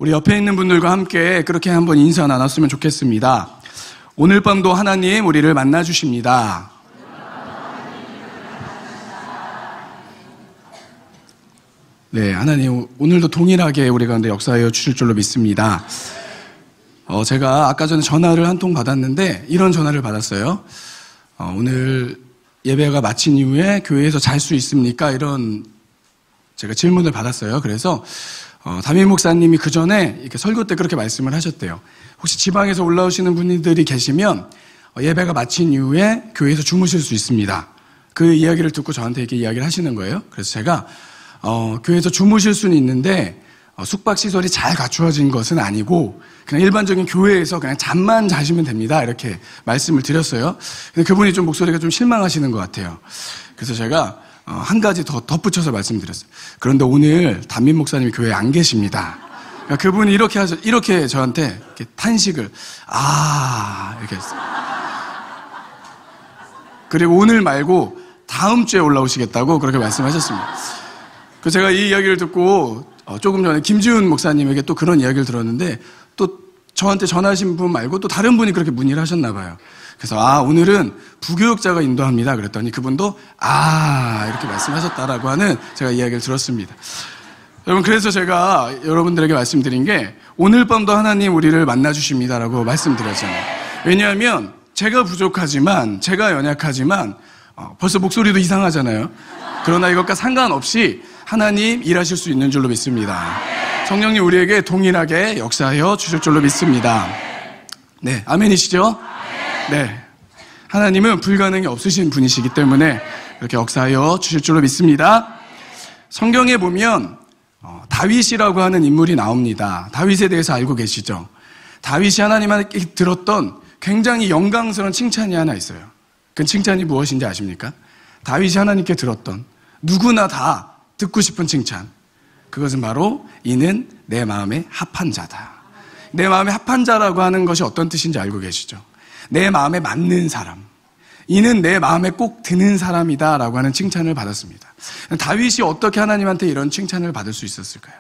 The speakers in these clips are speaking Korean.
우리 옆에 있는 분들과 함께 그렇게 한번 인사 나눴으면 좋겠습니다. 오늘 밤도 하나님 우리를 만나 주십니다. 네, 하나님 오늘도 동일하게 우리 가운데 역사하여 주실 줄로 믿습니다. 제가 아까 전에 전화를 한 통 받았는데 이런 전화를 받았어요. 오늘 예배가 마친 이후에 교회에서 잘 수 있습니까? 이런 제가 질문을 받았어요. 그래서 담임 목사님이 그 전에 이렇게 설교 때 그렇게 말씀을 하셨대요. 혹시 지방에서 올라오시는 분들이 계시면 예배가 마친 이후에 교회에서 주무실 수 있습니다. 그 이야기를 듣고 저한테 이렇게 이야기를 하시는 거예요. 그래서 제가 교회에서 주무실 수는 있는데 숙박시설이 잘 갖추어진 것은 아니고 그냥 일반적인 교회에서 그냥 잠만 자시면 됩니다. 이렇게 말씀을 드렸어요. 근데 그분이 좀 목소리가 좀 실망하시는 것 같아요. 그래서 제가 한 가지 더 덧붙여서 말씀드렸어요. 그런데 오늘 담임 목사님이 교회에 안 계십니다. 그러니까 그분이 이렇게 저한테 이렇게 탄식을 이렇게 했어요. 그리고 오늘 말고 다음 주에 올라오시겠다고 그렇게 말씀하셨습니다. 그래서 제가 이 이야기를 듣고 조금 전에 김지훈 목사님에게 또 그런 이야기를 들었는데 또 저한테 전화하신 분 말고 또 다른 분이 그렇게 문의를 하셨나 봐요. 그래서 오늘은 부교육자가 인도합니다. 그랬더니 그분도 이렇게 말씀하셨다라고 하는 제가 이야기를 들었습니다. 여러분, 그래서 제가 여러분들에게 말씀드린 게 오늘 밤도 하나님 우리를 만나주십니다라고 말씀드렸잖아요. 왜냐하면 제가 부족하지만 제가 연약하지만 벌써 목소리도 이상하잖아요. 그러나 이것과 상관없이 하나님 일하실 수 있는 줄로 믿습니다. 성령님 우리에게 동일하게 역사하여 주실 줄로 믿습니다. 네, 아멘이시죠? 네, 하나님은 불가능이 없으신 분이시기 때문에 그렇게 역사하여 주실 줄로 믿습니다. 성경에 보면 다윗이라고 하는 인물이 나옵니다. 다윗에 대해서 알고 계시죠? 다윗이 하나님한테 들었던 굉장히 영광스러운 칭찬이 하나 있어요. 그 칭찬이 무엇인지 아십니까? 다윗이 하나님께 들었던 누구나 다 듣고 싶은 칭찬, 그것은 바로 이는 내 마음에 합한 자다. 내 마음에 합한 자라고 하는 것이 어떤 뜻인지 알고 계시죠? 내 마음에 맞는 사람, 이는 내 마음에 꼭 드는 사람이다 라고 하는 칭찬을 받았습니다. 다윗이 어떻게 하나님한테 이런 칭찬을 받을 수 있었을까요?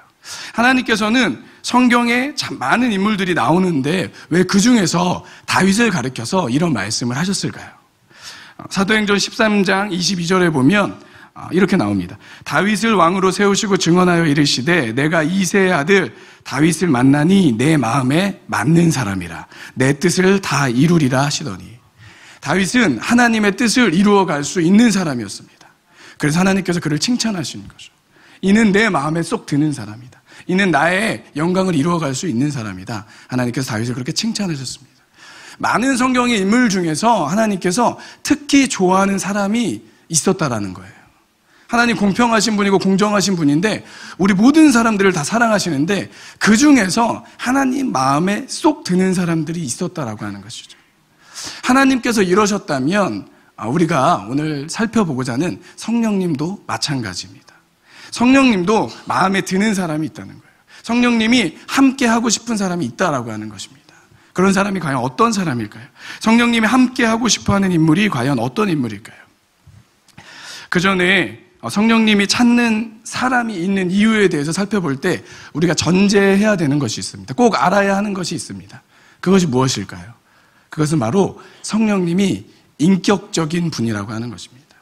하나님께서는 성경에 참 많은 인물들이 나오는데 왜 그 중에서 다윗을 가리켜서 이런 말씀을 하셨을까요? 사도행전 13장 22절에 보면 이렇게 나옵니다. 다윗을 왕으로 세우시고 증언하여 이르시되 내가 이새의 아들 다윗을 만나니 내 마음에 맞는 사람이라 내 뜻을 다 이루리라 하시더니, 다윗은 하나님의 뜻을 이루어갈 수 있는 사람이었습니다. 그래서 하나님께서 그를 칭찬하시는 거죠. 이는 내 마음에 쏙 드는 사람이다. 이는 나의 영광을 이루어갈 수 있는 사람이다. 하나님께서 다윗을 그렇게 칭찬하셨습니다. 많은 성경의 인물 중에서 하나님께서 특히 좋아하는 사람이 있었다라는 거예요. 하나님 공평하신 분이고 공정하신 분인데 우리 모든 사람들을 다 사랑하시는데 그 중에서 하나님 마음에 쏙 드는 사람들이 있었다라고 하는 것이죠. 하나님께서 이러셨다면 우리가 오늘 살펴보고자 하는 성령님도 마찬가지입니다. 성령님도 마음에 드는 사람이 있다는 거예요. 성령님이 함께 하고 싶은 사람이 있다라고 하는 것입니다. 그런 사람이 과연 어떤 사람일까요? 성령님이 함께 하고 싶어하는 인물이 과연 어떤 인물일까요? 그 전에 성령님이 찾는 사람이 있는 이유에 대해서 살펴볼 때 우리가 전제해야 되는 것이 있습니다. 꼭 알아야 하는 것이 있습니다. 그것이 무엇일까요? 그것은 바로 성령님이 인격적인 분이라고 하는 것입니다.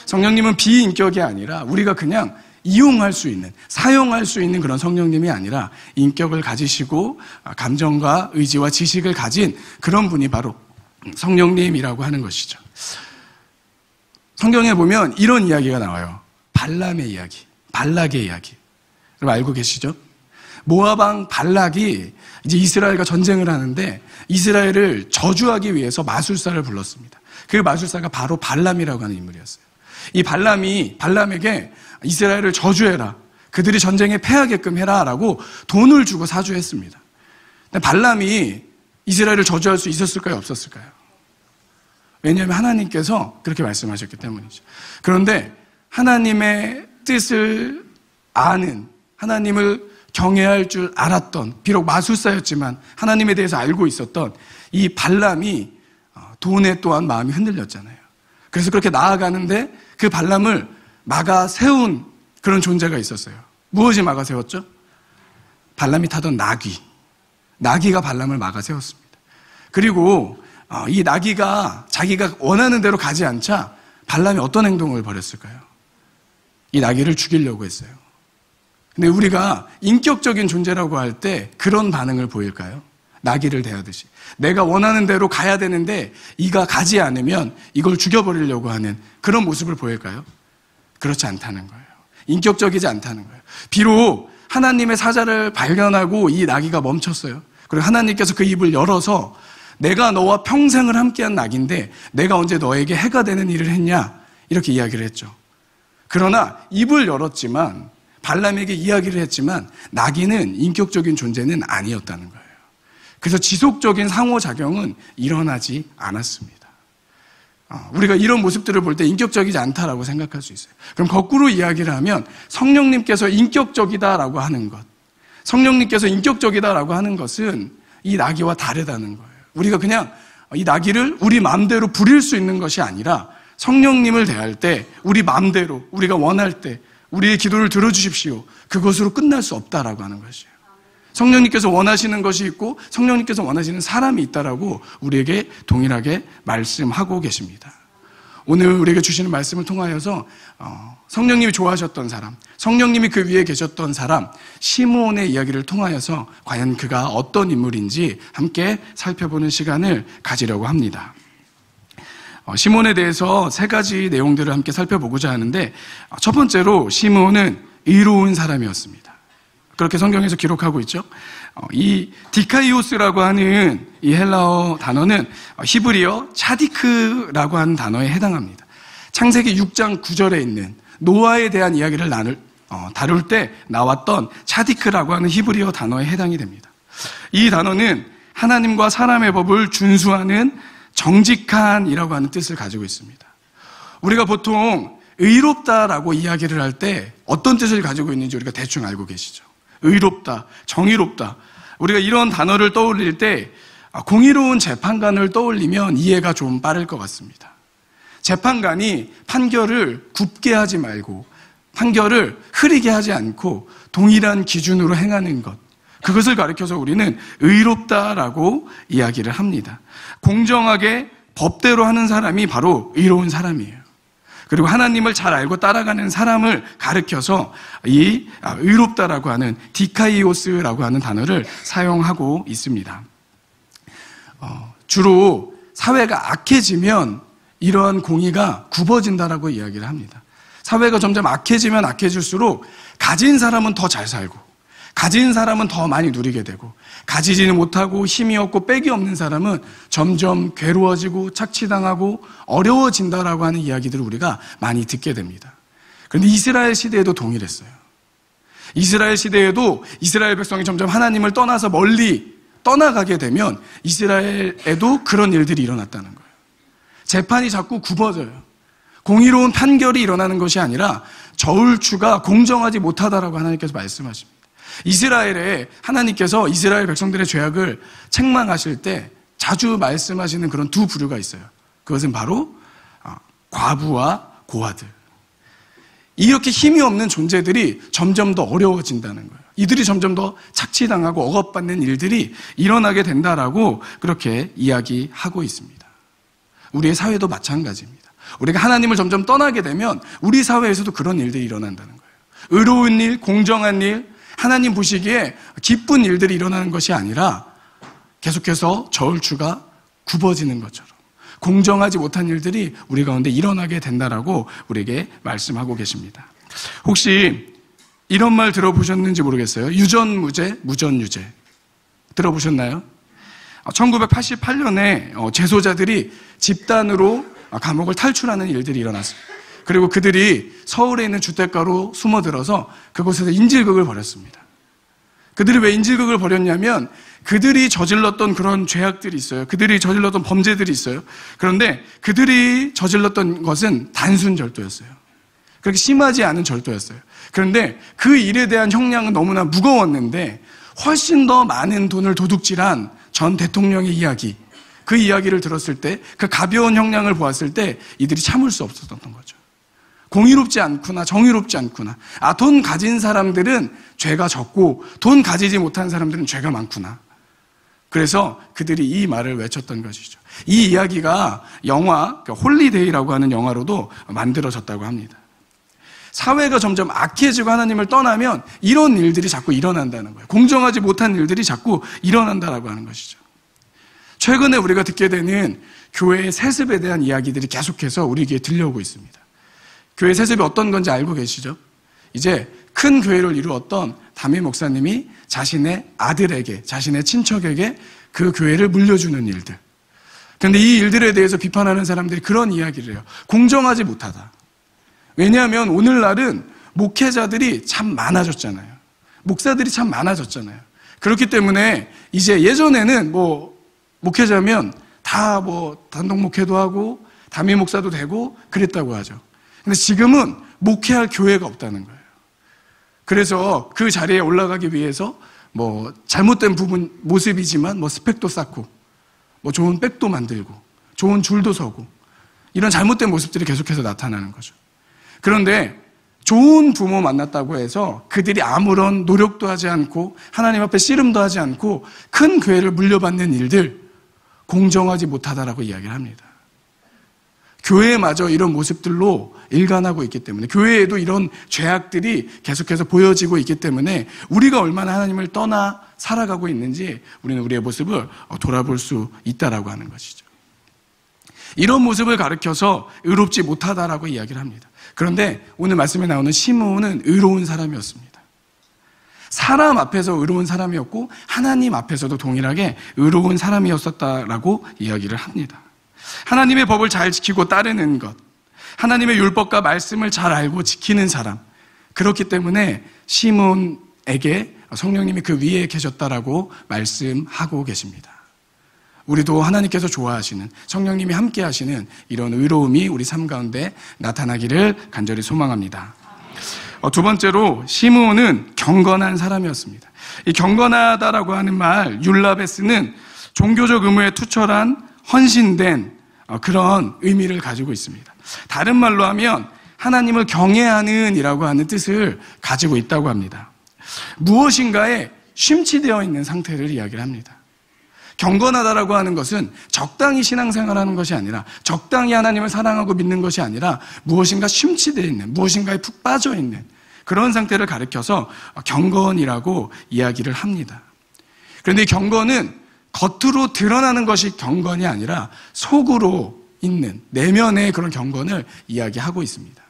성령님은 비인격이 아니라 우리가 그냥 이용할 수 있는, 사용할 수 있는 그런 성령님이 아니라 인격을 가지시고 감정과 의지와 지식을 가진 그런 분이 바로 성령님이라고 하는 것이죠. 성경에 보면 이런 이야기가 나와요. 발람의 이야기, 발락의 이야기. 여러분 알고 계시죠? 모압 왕 발락이 이제 이스라엘과 전쟁을 하는데 이스라엘을 저주하기 위해서 마술사를 불렀습니다. 그 마술사가 바로 발람이라고 하는 인물이었어요. 이 발람이 발람에게 이스라엘을 저주해라, 그들이 전쟁에 패하게끔 해라라고 돈을 주고 사주했습니다. 근데 발람이 이스라엘을 저주할 수 있었을까요? 없었을까요? 왜냐하면 하나님께서 그렇게 말씀하셨기 때문이죠. 그런데 하나님의 뜻을 아는, 하나님을 경외할 줄 알았던, 비록 마술사였지만 하나님에 대해서 알고 있었던 이 발람이 돈에 또한 마음이 흔들렸잖아요. 그래서 그렇게 나아가는데 그 발람을 막아 세운 그런 존재가 있었어요. 무엇이 막아 세웠죠? 발람이 타던 나귀가 발람을 막아 세웠습니다. 그리고 이 나귀가 자기가 원하는 대로 가지 않자 발람이 어떤 행동을 벌였을까요? 이 나귀를 죽이려고 했어요. 근데 우리가 인격적인 존재라고 할 때 그런 반응을 보일까요? 나귀를 대하듯이. 내가 원하는 대로 가야 되는데 이가 가지 않으면 이걸 죽여버리려고 하는 그런 모습을 보일까요? 그렇지 않다는 거예요. 인격적이지 않다는 거예요. 비록 하나님의 사자를 발견하고 이 나귀가 멈췄어요. 그리고 하나님께서 그 입을 열어서 내가 너와 평생을 함께한 나귀인데 내가 언제 너에게 해가 되는 일을 했냐? 이렇게 이야기를 했죠. 그러나 입을 열었지만 발람에게 이야기를 했지만 나귀는 인격적인 존재는 아니었다는 거예요. 그래서 지속적인 상호작용은 일어나지 않았습니다. 우리가 이런 모습들을 볼 때 인격적이지 않다라고 생각할 수 있어요. 그럼 거꾸로 이야기를 하면 성령님께서 인격적이다라고 하는 것, 성령님께서 인격적이다라고 하는 것은 이 나귀와 다르다는 거예요. 우리가 그냥 이 나귀를 우리 마음대로 부릴 수 있는 것이 아니라 성령님을 대할 때 우리 마음대로 우리가 원할 때 우리의 기도를 들어주십시오. 그것으로 끝날 수 없다라고 하는 것이에요. 성령님께서 원하시는 것이 있고 성령님께서 원하시는 사람이 있다라고 우리에게 동일하게 말씀하고 계십니다. 오늘 우리에게 주시는 말씀을 통하여서 성령님이 좋아하셨던 사람, 성령님이 그 위에 계셨던 사람 시므온의 이야기를 통하여서 과연 그가 어떤 인물인지 함께 살펴보는 시간을 가지려고 합니다. 시므온에 대해서 세 가지 내용들을 함께 살펴보고자 하는데 첫 번째로 시므온은 의로운 사람이었습니다. 그렇게 성경에서 기록하고 있죠. 이 디카이오스라고 하는 이 헬라어 단어는 히브리어 차디크라고 하는 단어에 해당합니다. 창세기 6장 9절에 있는 노아에 대한 이야기를 다룰 때 나왔던 차디크라고 하는 히브리어 단어에 해당이 됩니다. 이 단어는 하나님과 사람의 법을 준수하는 정직한이라고 하는 뜻을 가지고 있습니다. 우리가 보통 의롭다라고 이야기를 할 때 어떤 뜻을 가지고 있는지 우리가 대충 알고 계시죠. 의롭다, 정의롭다. 우리가 이런 단어를 떠올릴 때 공의로운 재판관을 떠올리면 이해가 좀 빠를 것 같습니다. 재판관이 판결을 굽게 하지 말고 판결을 흐리게 하지 않고 동일한 기준으로 행하는 것, 그것을 가리켜서 우리는 의롭다라고 이야기를 합니다. 공정하게 법대로 하는 사람이 바로 의로운 사람이에요. 그리고 하나님을 잘 알고 따라가는 사람을 가리켜서 이 의롭다라고 하는 디카이오스라고 하는 단어를 사용하고 있습니다. 주로 사회가 악해지면 이러한 공의가 굽어진다라고 이야기를 합니다. 사회가 점점 악해지면 악해질수록 가진 사람은 더 잘 살고 가진 사람은 더 많이 누리게 되고 가지지는 못하고 힘이 없고 빽이 없는 사람은 점점 괴로워지고 착취당하고 어려워진다라고 하는 이야기들을 우리가 많이 듣게 됩니다. 그런데 이스라엘 시대에도 동일했어요. 이스라엘 시대에도 이스라엘 백성이 점점 하나님을 떠나서 멀리 떠나가게 되면 이스라엘에도 그런 일들이 일어났다는 거예요. 재판이 자꾸 굽어져요. 공의로운 판결이 일어나는 것이 아니라 저울추가 공정하지 못하다라고 하나님께서 말씀하십니다. 이스라엘에 하나님께서 이스라엘 백성들의 죄악을 책망하실 때 자주 말씀하시는 그런 두 부류가 있어요. 그것은 바로 과부와 고아들. 이렇게 힘이 없는 존재들이 점점 더 어려워진다는 거예요. 이들이 점점 더 착취당하고 억압받는 일들이 일어나게 된다라고 그렇게 이야기하고 있습니다. 우리의 사회도 마찬가지입니다. 우리가 하나님을 점점 떠나게 되면 우리 사회에서도 그런 일들이 일어난다는 거예요. 의로운 일, 공정한 일, 하나님 보시기에 기쁜 일들이 일어나는 것이 아니라 계속해서 저울추가 굽어지는 것처럼 공정하지 못한 일들이 우리 가운데 일어나게 된다라고 우리에게 말씀하고 계십니다. 혹시 이런 말 들어보셨는지 모르겠어요. 유전무죄, 무전유죄. 들어보셨나요? 1988년에 재소자들이 집단으로 감옥을 탈출하는 일들이 일어났습니다. 그리고 그들이 서울에 있는 주택가로 숨어들어서 그곳에서 인질극을 벌였습니다. 그들이 왜 인질극을 벌였냐면 그들이 저질렀던 그런 죄악들이 있어요. 그들이 저질렀던 범죄들이 있어요. 그런데 그들이 저질렀던 것은 단순 절도였어요. 그렇게 심하지 않은 절도였어요. 그런데 그 일에 대한 형량은 너무나 무거웠는데 훨씬 더 많은 돈을 도둑질한 전 대통령의 이야기, 그 이야기를 들었을 때 그 가벼운 형량을 보았을 때 이들이 참을 수 없었던 거죠. 공의롭지 않구나, 정의롭지 않구나. 돈 가진 사람들은 죄가 적고 돈 가지지 못한 사람들은 죄가 많구나. 그래서 그들이 이 말을 외쳤던 것이죠. 이 이야기가 영화 홀리데이라고 하는 영화로도 만들어졌다고 합니다. 사회가 점점 악해지고 하나님을 떠나면 이런 일들이 자꾸 일어난다는 거예요. 공정하지 못한 일들이 자꾸 일어난다라고 하는 것이죠. 최근에 우리가 듣게 되는 교회의 세습에 대한 이야기들이 계속해서 우리에게 들려오고 있습니다. 교회 세습이 어떤 건지 알고 계시죠? 이제 큰 교회를 이루었던 담임 목사님이 자신의 아들에게, 자신의 친척에게 그 교회를 물려주는 일들. 그런데 이 일들에 대해서 비판하는 사람들이 그런 이야기를 해요. 공정하지 못하다. 왜냐하면 오늘날은 목회자들이 참 많아졌잖아요. 목사들이 참 많아졌잖아요. 그렇기 때문에 이제 예전에는 목회자면 다 단독 목회도 하고 담임 목사도 되고 그랬다고 하죠. 근데 지금은 목회할 교회가 없다는 거예요. 그래서 그 자리에 올라가기 위해서 잘못된 모습이지만 스펙도 쌓고 좋은 백도 만들고 좋은 줄도 서고 이런 잘못된 모습들이 계속해서 나타나는 거죠. 그런데 좋은 부모 만났다고 해서 그들이 아무런 노력도 하지 않고 하나님 앞에 씨름도 하지 않고 큰 교회를 물려받는 일들, 공정하지 못하다라고 이야기를 합니다. 교회마저 이런 모습들로 일관하고 있기 때문에, 교회에도 이런 죄악들이 계속해서 보여지고 있기 때문에 우리가 얼마나 하나님을 떠나 살아가고 있는지 우리는 우리의 모습을 돌아볼 수 있다라고 하는 것이죠. 이런 모습을 가리켜서 의롭지 못하다라고 이야기를 합니다. 그런데 오늘 말씀에 나오는 시므온은 의로운 사람이었습니다. 사람 앞에서 의로운 사람이었고 하나님 앞에서도 동일하게 의로운 사람이었었다라고 이야기를 합니다. 하나님의 법을 잘 지키고 따르는 것, 하나님의 율법과 말씀을 잘 알고 지키는 사람, 그렇기 때문에 시므온에게 성령님이 그 위에 계셨다라고 말씀하고 계십니다. 우리도 하나님께서 좋아하시는, 성령님이 함께 하시는 이런 의로움이 우리 삶 가운데 나타나기를 간절히 소망합니다. 두 번째로 시므온은 경건한 사람이었습니다. 이 경건하다라고 하는 말, 율라베스는 종교적 의무에 투철한, 헌신된 그런 의미를 가지고 있습니다. 다른 말로 하면 하나님을 경외하는 이라고 하는 뜻을 가지고 있다고 합니다. 무엇인가에 심취되어 있는 상태를 이야기를 합니다. 경건하다라고 하는 것은 적당히 신앙생활하는 것이 아니라, 적당히 하나님을 사랑하고 믿는 것이 아니라 무엇인가 심취되어 있는, 무엇인가에 푹 빠져 있는 그런 상태를 가리켜서 경건이라고 이야기를 합니다. 그런데 이 경건은 겉으로 드러나는 것이 경건이 아니라 속으로 있는 내면의 그런 경건을 이야기하고 있습니다.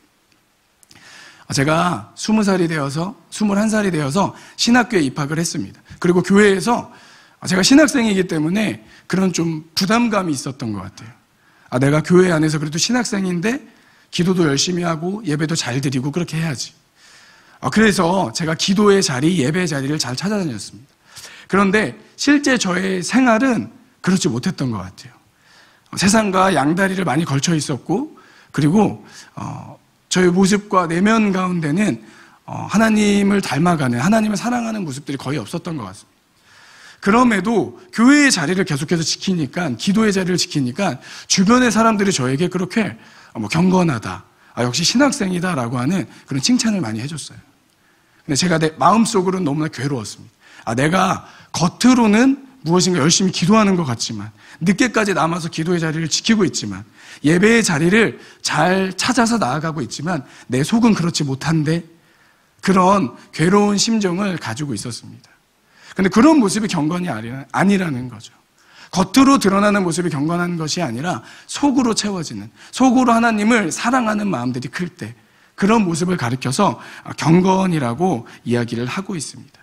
제가 21살이 되어서 신학교에 입학을 했습니다. 그리고 교회에서 제가 신학생이기 때문에 그런 좀 부담감이 있었던 것 같아요. 내가 교회 안에서 그래도 신학생인데 기도도 열심히 하고 예배도 잘 드리고 그렇게 해야지. 그래서 제가 기도의 자리, 예배의 자리를 잘 찾아다녔습니다. 그런데 실제 저의 생활은 그렇지 못했던 것 같아요. 세상과 양다리를 많이 걸쳐 있었고, 그리고 저의 모습과 내면 가운데는 하나님을 닮아가는, 하나님을 사랑하는 모습들이 거의 없었던 것 같습니다. 그럼에도 교회의 자리를 계속해서 지키니까, 기도의 자리를 지키니까 주변의 사람들이 저에게 그렇게 경건하다, 역시 신학생이다라고 하는 그런 칭찬을 많이 해줬어요. 근데 제가 내 마음속으로는 너무나 괴로웠습니다. 내가 겉으로는 무엇인가 열심히 기도하는 것 같지만, 늦게까지 남아서 기도의 자리를 지키고 있지만, 예배의 자리를 잘 찾아서 나아가고 있지만 내 속은 그렇지 못한데, 그런 괴로운 심정을 가지고 있었습니다. 그런데 그런 모습이 경건이 아니라는 거죠. 겉으로 드러나는 모습이 경건한 것이 아니라 속으로 채워지는, 속으로 하나님을 사랑하는 마음들이 클 때 그런 모습을 가리켜서 경건이라고 이야기를 하고 있습니다.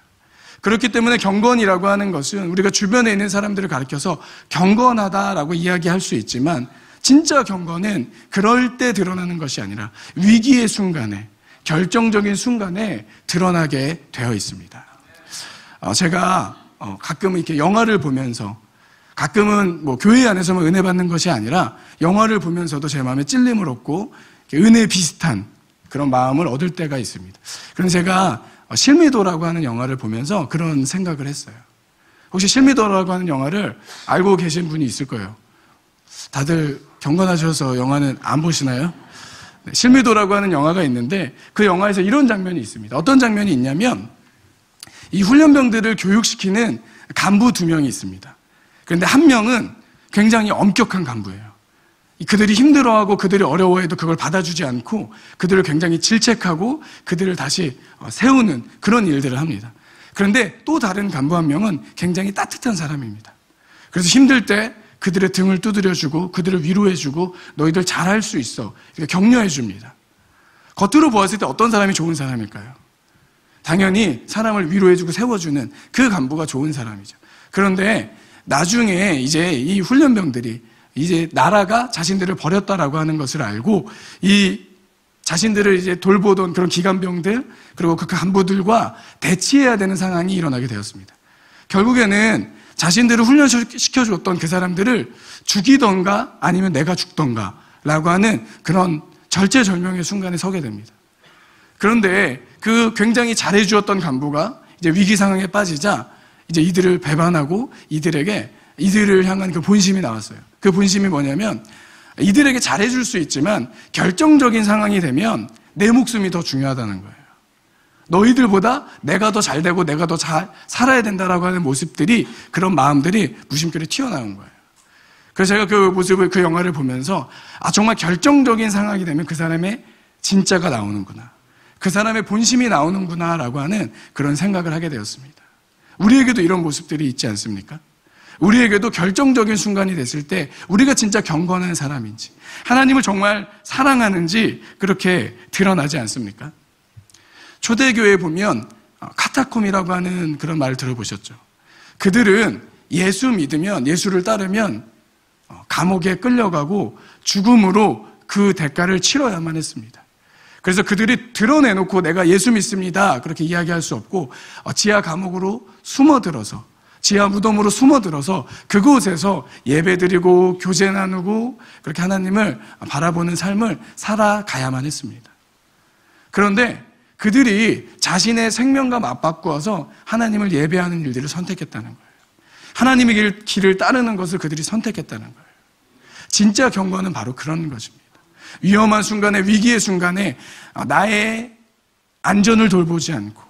그렇기 때문에 경건이라고 하는 것은 우리가 주변에 있는 사람들을 가리켜서 경건하다라고 이야기할 수 있지만, 진짜 경건은 그럴 때 드러나는 것이 아니라 위기의 순간에, 결정적인 순간에 드러나게 되어 있습니다. 제가 가끔은 이렇게 영화를 보면서, 가끔은 교회 안에서만 은혜 받는 것이 아니라 영화를 보면서도 제 마음에 찔림을 얻고 은혜 비슷한 그런 마음을 얻을 때가 있습니다. 그래서 제가 실미도라고 하는 영화를 보면서 그런 생각을 했어요. 혹시 실미도라고 하는 영화를 알고 계신 분이 있을 거예요. 다들 경건하셔서 영화는 안 보시나요? 실미도라고 하는 영화가 있는데 그 영화에서 이런 장면이 있습니다. 어떤 장면이 있냐면 이 훈련병들을 교육시키는 간부 2명이 있습니다. 그런데 한 명은 굉장히 엄격한 간부예요. 그들이 힘들어하고 그들이 어려워해도 그걸 받아주지 않고 그들을 굉장히 질책하고 그들을 다시 세우는 그런 일들을 합니다. 그런데 또 다른 간부 한 명은 굉장히 따뜻한 사람입니다. 그래서 힘들 때 그들의 등을 두드려주고 그들을 위로해주고 너희들 잘할 수 있어 이렇게 격려해줍니다. 겉으로 보았을 때 어떤 사람이 좋은 사람일까요? 당연히 사람을 위로해주고 세워주는 그 간부가 좋은 사람이죠. 그런데 나중에 이제 이 훈련병들이 이제 나라가 자신들을 버렸다라고 하는 것을 알고 이 자신들을 이제 돌보던 그런 기관병들 그리고 그 간부들과 대치해야 되는 상황이 일어나게 되었습니다. 결국에는 자신들을 훈련시켜줬던 그 사람들을 죽이던가 아니면 내가 죽던가 라고 하는 그런 절체절명의 순간에 서게 됩니다. 그런데 그 굉장히 잘해주었던 간부가 이제 위기 상황에 빠지자 이제 이들을 배반하고 이들을 향한 그 본심이 나왔어요. 그 본심이 뭐냐면 이들에게 잘해줄 수 있지만 결정적인 상황이 되면 내 목숨이 더 중요하다는 거예요. 너희들보다 내가 더 잘되고 내가 더 잘 살아야 된다라고 하는 모습들이 그런 마음들이 무심결에 튀어나온 거예요. 그래서 제가 그 모습을 그 영화를 보면서 정말 결정적인 상황이 되면 그 사람의 진짜가 나오는구나. 그 사람의 본심이 나오는구나 라고 하는 그런 생각을 하게 되었습니다. 우리에게도 이런 모습들이 있지 않습니까? 우리에게도 결정적인 순간이 됐을 때 우리가 진짜 경건한 사람인지 하나님을 정말 사랑하는지 그렇게 드러나지 않습니까? 초대교회에 보면 카타콤이라고 하는 그런 말을 들어보셨죠? 그들은 예수 믿으면 예수를 따르면 감옥에 끌려가고 죽음으로 그 대가를 치러야만 했습니다. 그래서 그들이 드러내놓고 내가 예수 믿습니다 그렇게 이야기할 수 없고 지하 감옥으로 숨어들어서 지하 무덤으로 숨어들어서 그곳에서 예배드리고 교제 나누고 그렇게 하나님을 바라보는 삶을 살아가야만 했습니다. 그런데 그들이 자신의 생명과 맞바꾸어서 하나님을 예배하는 일들을 선택했다는 거예요. 하나님의 길을 따르는 것을 그들이 선택했다는 거예요. 진짜 경건은 바로 그런 것입니다. 위험한 순간에 위기의 순간에 나의 안전을 돌보지 않고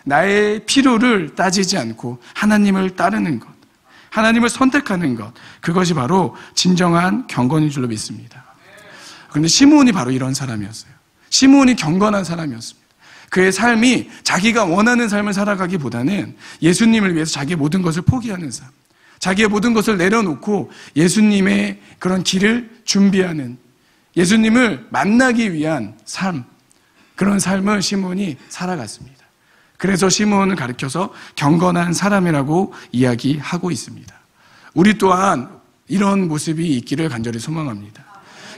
나의 필요를 따지지 않고 하나님을 따르는 것, 하나님을 선택하는 것, 그것이 바로 진정한 경건인 줄로 믿습니다. 그런데 시므온이 바로 이런 사람이었어요. 시므온이 경건한 사람이었습니다. 그의 삶이 자기가 원하는 삶을 살아가기보다는 예수님을 위해서 자기의 모든 것을 포기하는 삶, 자기의 모든 것을 내려놓고 예수님의 그런 길을 준비하는, 예수님을 만나기 위한 삶, 그런 삶을 시므온이 살아갔습니다. 그래서 시므온을 가리켜서 경건한 사람이라고 이야기하고 있습니다. 우리 또한 이런 모습이 있기를 간절히 소망합니다.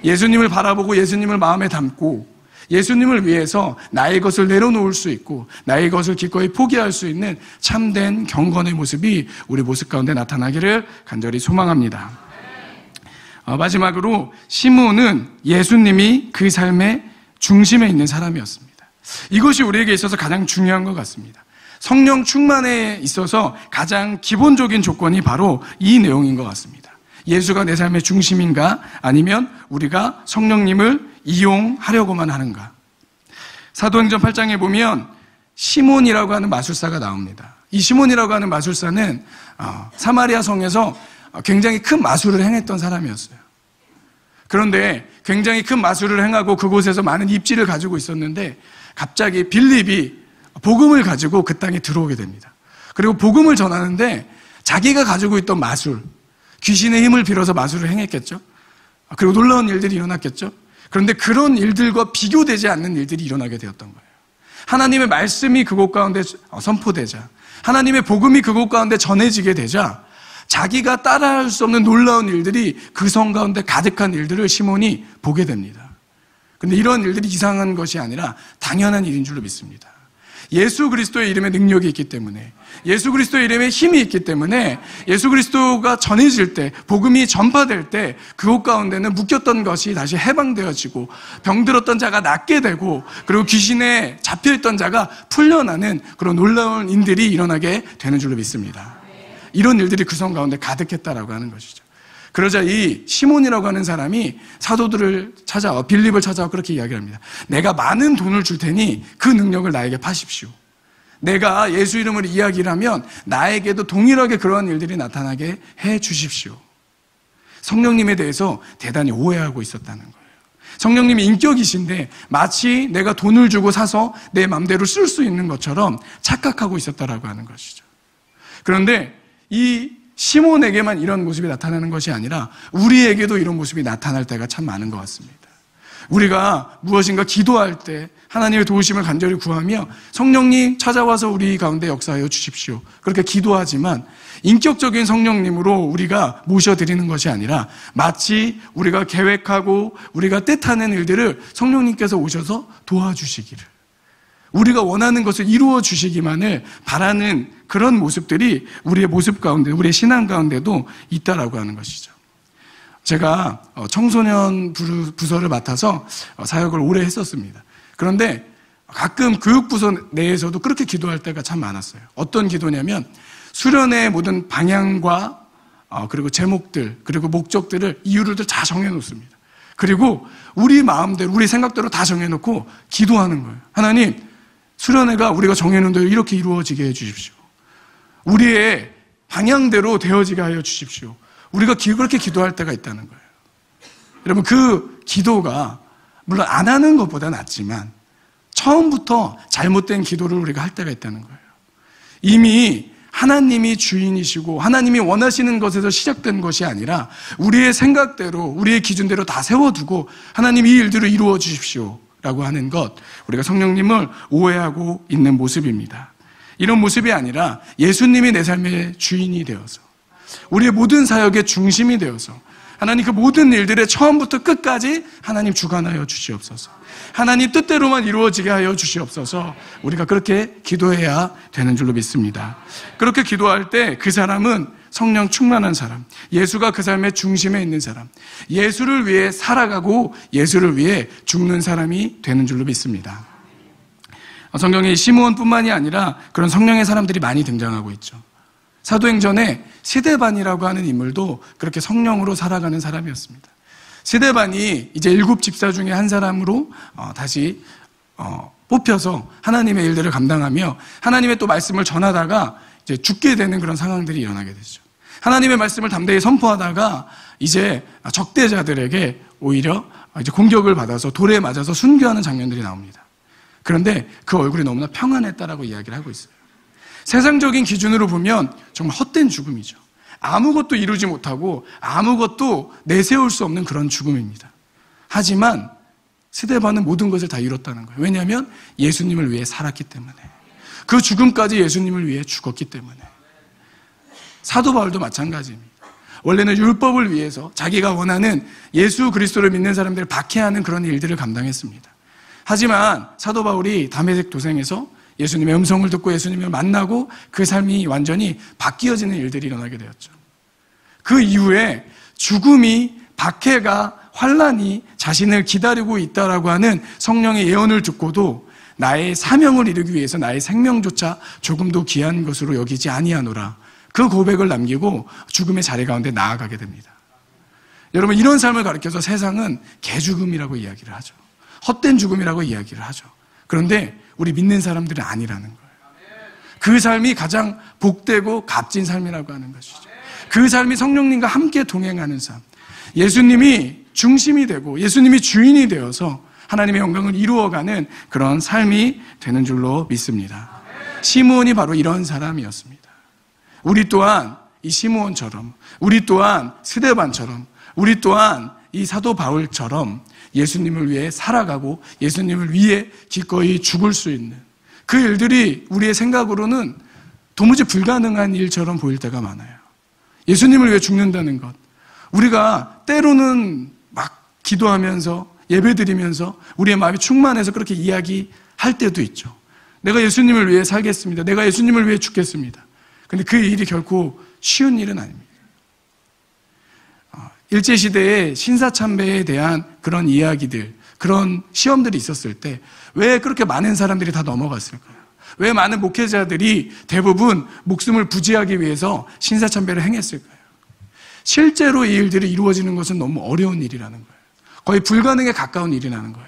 예수님을 바라보고 예수님을 마음에 담고 예수님을 위해서 나의 것을 내려놓을 수 있고 나의 것을 기꺼이 포기할 수 있는 참된 경건의 모습이 우리 모습 가운데 나타나기를 간절히 소망합니다. 마지막으로 시므온은 예수님이 그 삶의 중심에 있는 사람이었습니다. 이것이 우리에게 있어서 가장 중요한 것 같습니다. 성령 충만에 있어서 가장 기본적인 조건이 바로 이 내용인 것 같습니다. 예수가 내 삶의 중심인가 아니면 우리가 성령님을 이용하려고만 하는가. 사도행전 8장에 보면 시몬이라고 하는 마술사가 나옵니다. 이 시몬이라고 하는 마술사는 사마리아 성에서 굉장히 큰 마술을 행했던 사람이었어요. 그런데 굉장히 큰 마술을 행하고 그곳에서 많은 입지를 가지고 있었는데 갑자기 빌립이 복음을 가지고 그 땅에 들어오게 됩니다. 그리고 복음을 전하는데 자기가 가지고 있던 마술, 귀신의 힘을 빌어서 마술을 행했겠죠. 그리고 놀라운 일들이 일어났겠죠. 그런데 그런 일들과 비교되지 않는 일들이 일어나게 되었던 거예요. 하나님의 말씀이 그곳 가운데 선포되자, 하나님의 복음이 그곳 가운데 전해지게 되자 자기가 따라할 수 없는 놀라운 일들이 그 성 가운데 가득한 일들을 시몬이 보게 됩니다. 근데 이런 일들이 이상한 것이 아니라 당연한 일인 줄로 믿습니다. 예수 그리스도의 이름에 능력이 있기 때문에, 예수 그리스도의 이름에 힘이 있기 때문에 예수 그리스도가 전해질 때, 복음이 전파될 때 그곳 가운데는 묶였던 것이 다시 해방되어지고 병들었던 자가 낫게 되고 그리고 귀신에 잡혀있던 자가 풀려나는 그런 놀라운 일들이 일어나게 되는 줄로 믿습니다. 이런 일들이 그 성 가운데 가득했다라고 하는 것이죠. 그러자 이 시몬이라고 하는 사람이 사도들을 찾아와, 빌립을 찾아와 그렇게 이야기를 합니다. 내가 많은 돈을 줄 테니 그 능력을 나에게 파십시오. 내가 예수 이름을 이야기를 하면 나에게도 동일하게 그러한 일들이 나타나게 해 주십시오. 성령님에 대해서 대단히 오해하고 있었다는 거예요. 성령님이 인격이신데 마치 내가 돈을 주고 사서 내 맘대로 쓸 수 있는 것처럼 착각하고 있었다라고 하는 것이죠. 그런데 이 시몬에게만 이런 모습이 나타나는 것이 아니라 우리에게도 이런 모습이 나타날 때가 참 많은 것 같습니다. 우리가 무엇인가 기도할 때 하나님의 도우심을 간절히 구하며 성령님 찾아와서 우리 가운데 역사하여 주십시오. 그렇게 기도하지만 인격적인 성령님으로 우리가 모셔드리는 것이 아니라 마치 우리가 계획하고 우리가 뜻하는 일들을 성령님께서 오셔서 도와주시기를, 우리가 원하는 것을 이루어 주시기만을 바라는 그런 모습들이 우리의 모습 가운데, 우리의 신앙 가운데도 있다라고 하는 것이죠. 제가 청소년 부서를 맡아서 사역을 오래 했었습니다. 그런데 가끔 교육부서 내에서도 그렇게 기도할 때가 참 많았어요. 어떤 기도냐면 수련의 모든 방향과 그리고 제목들, 그리고 목적들을, 이유를 다 정해놓습니다. 그리고 우리 마음대로, 우리 생각대로 다 정해놓고 기도하는 거예요. 하나님, 수련회가 우리가 정해놓은 대로 이렇게 이루어지게 해주십시오. 우리의 방향대로 되어지게 하여 주십시오. 우리가 그렇게 기도할 때가 있다는 거예요. 여러분, 그 기도가 물론 안 하는 것보다 낫지만 처음부터 잘못된 기도를 우리가 할 때가 있다는 거예요. 이미 하나님이 주인이시고 하나님이 원하시는 것에서 시작된 것이 아니라 우리의 생각대로, 우리의 기준대로 다 세워두고 하나님 이 일들을 이루어 주십시오 라고 하는 것, 우리가 성령님을 오해하고 있는 모습입니다. 이런 모습이 아니라 예수님이 내 삶의 주인이 되어서, 우리의 모든 사역의 중심이 되어서 하나님 그 모든 일들의 처음부터 끝까지 하나님 주관하여 주시옵소서, 하나님 뜻대로만 이루어지게 하여 주시옵소서, 우리가 그렇게 기도해야 되는 줄로 믿습니다. 그렇게 기도할 때 그 사람은 성령 충만한 사람, 예수가 그 삶의 중심에 있는 사람, 예수를 위해 살아가고 예수를 위해 죽는 사람이 되는 줄로 믿습니다. 성경에 시므온뿐만이 아니라 그런 성령의 사람들이 많이 등장하고 있죠. 사도행전에 스데반이라고 하는 인물도 그렇게 성령으로 살아가는 사람이었습니다. 스데반이 이제 7 집사 중에 한 사람으로 다시 뽑혀서 하나님의 일들을 감당하며 하나님의 또 말씀을 전하다가 이제 죽게 되는 그런 상황들이 일어나게 되죠. 하나님의 말씀을 담대히 선포하다가 이제 적대자들에게 오히려 이제 공격을 받아서 돌에 맞아서 순교하는 장면들이 나옵니다. 그런데 그 얼굴이 너무나 평안했다라고 이야기를 하고 있어요. 세상적인 기준으로 보면 정말 헛된 죽음이죠. 아무것도 이루지 못하고 아무것도 내세울 수 없는 그런 죽음입니다. 하지만 스데반은 모든 것을 다 이뤘다는 거예요. 왜냐하면 예수님을 위해 살았기 때문에, 그 죽음까지 예수님을 위해 죽었기 때문에. 사도 바울도 마찬가지입니다. 원래는 율법을 위해서 자기가 원하는 예수 그리스도를 믿는 사람들을 박해하는 그런 일들을 감당했습니다. 하지만 사도 바울이 다메섹 도상에서 예수님의 음성을 듣고 예수님을 만나고 그 삶이 완전히 바뀌어지는 일들이 일어나게 되었죠. 그 이후에 죽음이, 박해가, 환난이 자신을 기다리고 있다라고 하는 성령의 예언을 듣고도 나의 사명을 이루기 위해서 나의 생명조차 조금도 귀한 것으로 여기지 아니하노라, 그 고백을 남기고 죽음의 자리 가운데 나아가게 됩니다. 여러분, 이런 삶을 가리켜서 세상은 개죽음이라고 이야기를 하죠. 헛된 죽음이라고 이야기를 하죠. 그런데 우리 믿는 사람들은 아니라는 거예요. 그 삶이 가장 복되고 값진 삶이라고 하는 것이죠. 그 삶이 성령님과 함께 동행하는 삶, 예수님이 중심이 되고 예수님이 주인이 되어서 하나님의 영광을 이루어가는 그런 삶이 되는 줄로 믿습니다. 시므온이 바로 이런 사람이었습니다. 우리 또한 이 시므온처럼, 우리 또한 스데반처럼, 우리 또한 이 사도 바울처럼 예수님을 위해 살아가고 예수님을 위해 기꺼이 죽을 수 있는 그 일들이 우리의 생각으로는 도무지 불가능한 일처럼 보일 때가 많아요. 예수님을 위해 죽는다는 것, 우리가 때로는 막 기도하면서 예배드리면서 우리의 마음이 충만해서 그렇게 이야기할 때도 있죠. 내가 예수님을 위해 살겠습니다. 내가 예수님을 위해 죽겠습니다. 근데 그 일이 결코 쉬운 일은 아닙니다. 일제시대의 신사참배에 대한 그런 이야기들, 그런 시험들이 있었을 때 왜 그렇게 많은 사람들이 다 넘어갔을까요? 왜 많은 목회자들이 대부분 목숨을 부지하기 위해서 신사참배를 행했을까요? 실제로 이 일들이 이루어지는 것은 너무 어려운 일이라는 거예요. 거의 불가능에 가까운 일이라는 거예요.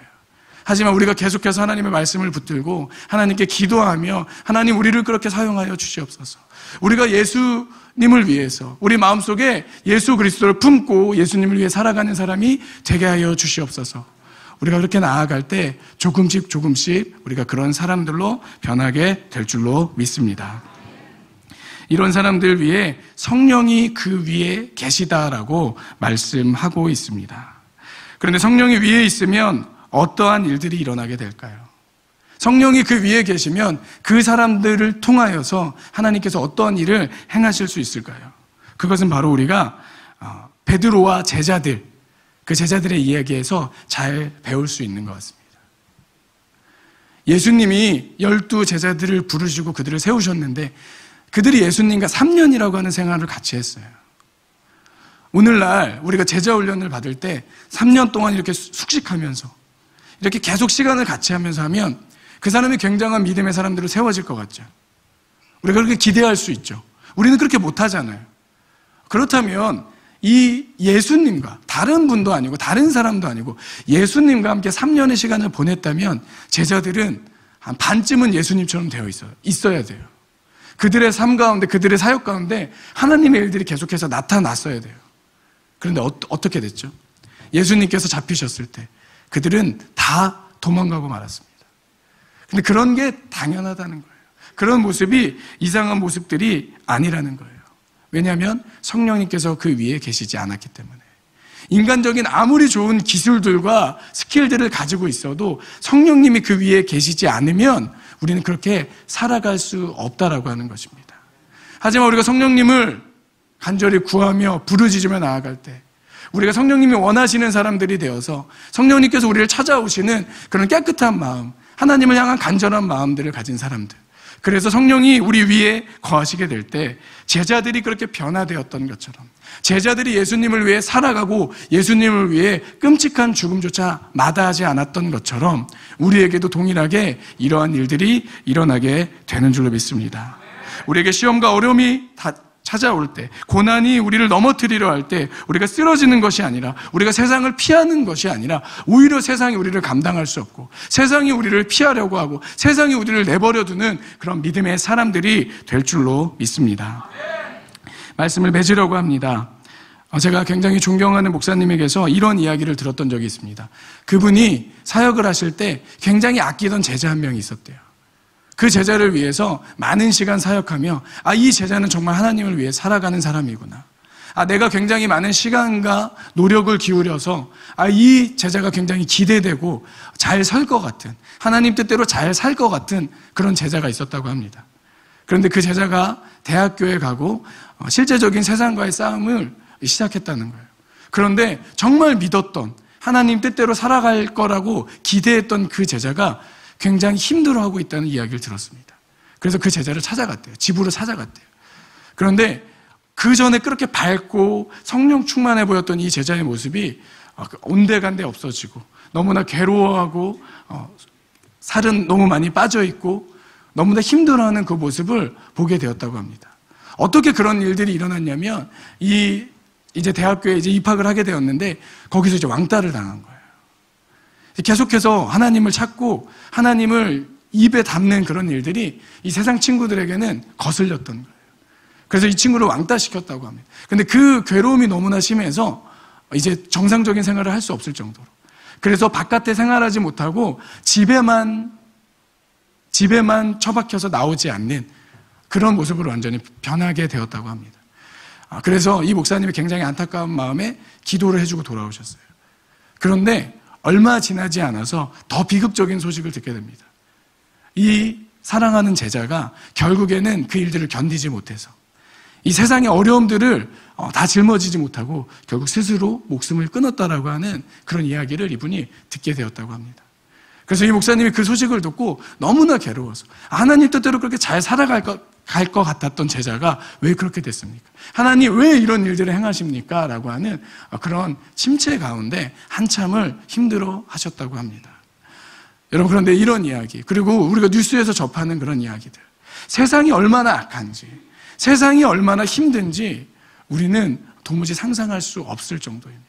하지만 우리가 계속해서 하나님의 말씀을 붙들고 하나님께 기도하며 하나님 우리를 그렇게 사용하여 주시옵소서. 우리가 예수님을 위해서 우리 마음속에 예수 그리스도를 품고 예수님을 위해 살아가는 사람이 되게 하여 주시옵소서. 우리가 그렇게 나아갈 때 조금씩 우리가 그런 사람들로 변하게 될 줄로 믿습니다. 이런 사람들 위해 성령이 그 위에 계시다라고 말씀하고 있습니다. 그런데 성령이 위에 있으면 어떠한 일들이 일어나게 될까요? 성령이 그 위에 계시면 그 사람들을 통하여서 하나님께서 어떠한 일을 행하실 수 있을까요? 그것은 바로 우리가 베드로와 제자들, 그 제자들의 이야기에서 잘 배울 수 있는 것 같습니다. 예수님이 12 제자들을 부르시고 그들을 세우셨는데 그들이 예수님과 3년이라고 하는 생활을 같이 했어요. 오늘날 우리가 제자 훈련을 받을 때 3년 동안 이렇게 숙식하면서 이렇게 계속 시간을 같이 하면서 하면 그 사람이 굉장한 믿음의 사람들로 세워질 것 같죠. 우리가 그렇게 기대할 수 있죠. 우리는 그렇게 못하잖아요. 그렇다면 이 예수님과 다른 분도 아니고 다른 사람도 아니고 예수님과 함께 3년의 시간을 보냈다면 제자들은 한 반쯤은 예수님처럼 되어 있어야 돼요. 그들의 삶 가운데 그들의 사역 가운데 하나님의 일들이 계속해서 나타났어야 돼요. 그런데 어떻게 됐죠? 예수님께서 잡히셨을 때 그들은 다 도망가고 말았습니다. 근데 그런 게 당연하다는 거예요. 그런 모습이 이상한 모습들이 아니라는 거예요. 왜냐하면 성령님께서 그 위에 계시지 않았기 때문에. 인간적인 아무리 좋은 기술들과 스킬들을 가지고 있어도 성령님이 그 위에 계시지 않으면 우리는 그렇게 살아갈 수 없다라고 하는 것입니다. 하지만 우리가 성령님을 간절히 구하며 부르짖으며 나아갈 때 우리가 성령님이 원하시는 사람들이 되어서 성령님께서 우리를 찾아오시는 그런 깨끗한 마음, 하나님을 향한 간절한 마음들을 가진 사람들, 그래서 성령이 우리 위에 거하시게 될 때 제자들이 그렇게 변화되었던 것처럼 제자들이 예수님을 위해 살아가고 예수님을 위해 끔찍한 죽음조차 마다하지 않았던 것처럼 우리에게도 동일하게 이러한 일들이 일어나게 되는 줄로 믿습니다. 우리에게 시험과 어려움이 찾아올 때, 고난이 우리를 넘어뜨리려 할 때 우리가 쓰러지는 것이 아니라 우리가 세상을 피하는 것이 아니라 오히려 세상이 우리를 감당할 수 없고 세상이 우리를 피하려고 하고 세상이 우리를 내버려두는 그런 믿음의 사람들이 될 줄로 믿습니다. 말씀을 맺으려고 합니다. 제가 굉장히 존경하는 목사님에게서 이런 이야기를 들었던 적이 있습니다. 그분이 사역을 하실 때 굉장히 아끼던 제자 한 명이 있었대요. 그 제자를 위해서 많은 시간 사역하며 이 제자는 정말 하나님을 위해 살아가는 사람이구나. 내가 굉장히 많은 시간과 노력을 기울여서 이 제자가 굉장히 기대되고 잘 살 것 같은, 하나님 뜻대로 잘 살 것 같은 그런 제자가 있었다고 합니다. 그런데 그 제자가 대학교에 가고 실제적인 세상과의 싸움을 시작했다는 거예요. 그런데 정말 믿었던, 하나님 뜻대로 살아갈 거라고 기대했던 그 제자가 굉장히 힘들어하고 있다는 이야기를 들었습니다. 그래서 그 제자를 찾아갔대요. 집으로 찾아갔대요. 그런데 그 전에 그렇게 밝고 성령 충만해 보였던 이 제자의 모습이 온데간데 없어지고 너무나 괴로워하고 살은 너무 많이 빠져있고 너무나 힘들어하는 그 모습을 보게 되었다고 합니다. 어떻게 그런 일들이 일어났냐면 이제 대학교에 이제 입학을 하게 되었는데 거기서 이제 왕따를 당한 거예요. 계속해서 하나님을 찾고 하나님을 입에 담는 그런 일들이 이 세상 친구들에게는 거슬렸던 거예요. 그래서 이 친구를 왕따시켰다고 합니다. 근데 그 괴로움이 너무나 심해서 이제 정상적인 생활을 할 수 없을 정도로. 그래서 바깥에 생활하지 못하고 집에만 처박혀서 나오지 않는 그런 모습으로 완전히 변하게 되었다고 합니다. 그래서 이 목사님이 굉장히 안타까운 마음에 기도를 해주고 돌아오셨어요. 그런데 얼마 지나지 않아서 더 비극적인 소식을 듣게 됩니다. 이 사랑하는 제자가 결국에는 그 일들을 견디지 못해서 이 세상의 어려움들을 다 짊어지지 못하고 결국 스스로 목숨을 끊었다라고 하는 그런 이야기를 이분이 듣게 되었다고 합니다. 그래서 이 목사님이 그 소식을 듣고 너무나 괴로워서 하나님 뜻대로 그렇게 잘 살아갈 것 같았던 제자가 왜 그렇게 됐습니까? 하나님 왜 이런 일들을 행하십니까? 라고 하는 그런 침체 가운데 한참을 힘들어 하셨다고 합니다. 여러분, 그런데 이런 이야기, 그리고 우리가 뉴스에서 접하는 그런 이야기들, 세상이 얼마나 악한지, 세상이 얼마나 힘든지 우리는 도무지 상상할 수 없을 정도입니다.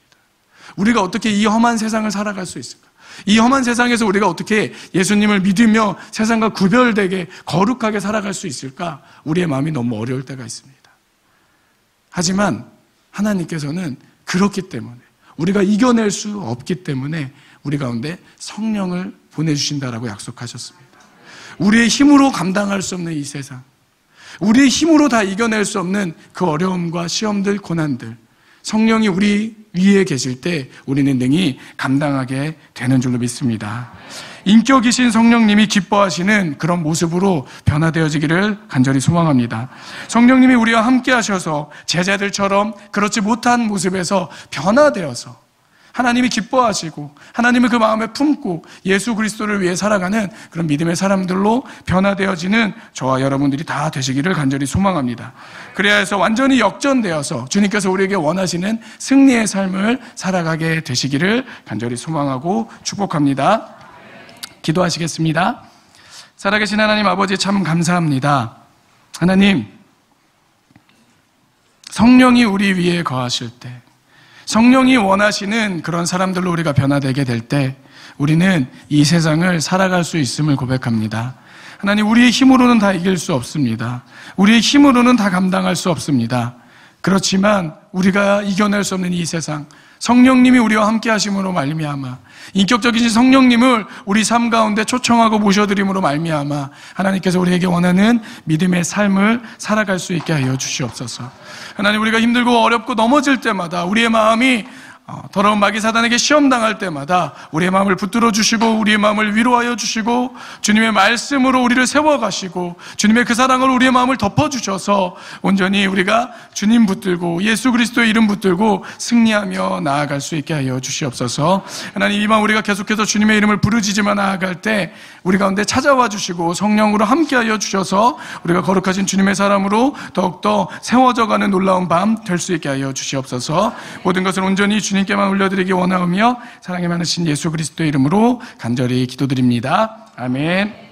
우리가 어떻게 이 험한 세상을 살아갈 수 있을까? 이 험한 세상에서 우리가 어떻게 예수님을 믿으며 세상과 구별되게 거룩하게 살아갈 수 있을까? 우리의 마음이 너무 어려울 때가 있습니다. 하지만 하나님께서는 그렇기 때문에, 우리가 이겨낼 수 없기 때문에 우리 가운데 성령을 보내주신다라고 약속하셨습니다. 우리의 힘으로 감당할 수 없는 이 세상, 우리의 힘으로 다 이겨낼 수 없는 그 어려움과 시험들, 고난들, 성령이 우리 위에 계실 때 우리는 능히 감당하게 되는 줄로 믿습니다. 인격이신 성령님이 기뻐하시는 그런 모습으로 변화되어지기를 간절히 소망합니다. 성령님이 우리와 함께 하셔서 제자들처럼 그렇지 못한 모습에서 변화되어서 하나님이 기뻐하시고 하나님을 그 마음에 품고 예수 그리스도를 위해 살아가는 그런 믿음의 사람들로 변화되어지는 저와 여러분들이 다 되시기를 간절히 소망합니다. 그래야 해서 완전히 역전되어서 주님께서 우리에게 원하시는 승리의 삶을 살아가게 되시기를 간절히 소망하고 축복합니다. 기도하시겠습니다. 살아계신 하나님 아버지, 참 감사합니다. 하나님, 성령이 우리 위에 거하실 때, 성령이 원하시는 그런 사람들로 우리가 변화되게 될 때 우리는 이 세상을 살아갈 수 있음을 고백합니다. 하나님, 우리의 힘으로는 다 이길 수 없습니다. 우리의 힘으로는 다 감당할 수 없습니다. 그렇지만 우리가 이겨낼 수 없는 이 세상, 성령님이 우리와 함께 하심으로 말미암아, 인격적이신 성령님을 우리 삶 가운데 초청하고 모셔드림으로 말미암아 하나님께서 우리에게 원하는 믿음의 삶을 살아갈 수 있게 하여 주시옵소서. 하나님, 우리가 힘들고 어렵고 넘어질 때마다, 우리의 마음이 더러운 마귀 사단에게 시험당할 때마다 우리의 마음을 붙들어 주시고 우리의 마음을 위로하여 주시고 주님의 말씀으로 우리를 세워가시고 주님의 그 사랑으로 우리의 마음을 덮어주셔서 온전히 우리가 주님 붙들고 예수 그리스도의 이름 붙들고 승리하며 나아갈 수 있게 하여 주시옵소서. 하나님, 이 마음 우리가 계속해서 주님의 이름을 부르짖으며 나아갈 때 우리 가운데 찾아와 주시고 성령으로 함께하여 주셔서 우리가 거룩하신 주님의 사람으로 더욱더 세워져가는 놀라운 밤 될 수 있게 하여 주시옵소서. 모든 것을 온전히 주님께만 올려드리기 원하오며 사랑이 많으신 예수 그리스도의 이름으로 간절히 기도드립니다. 아멘.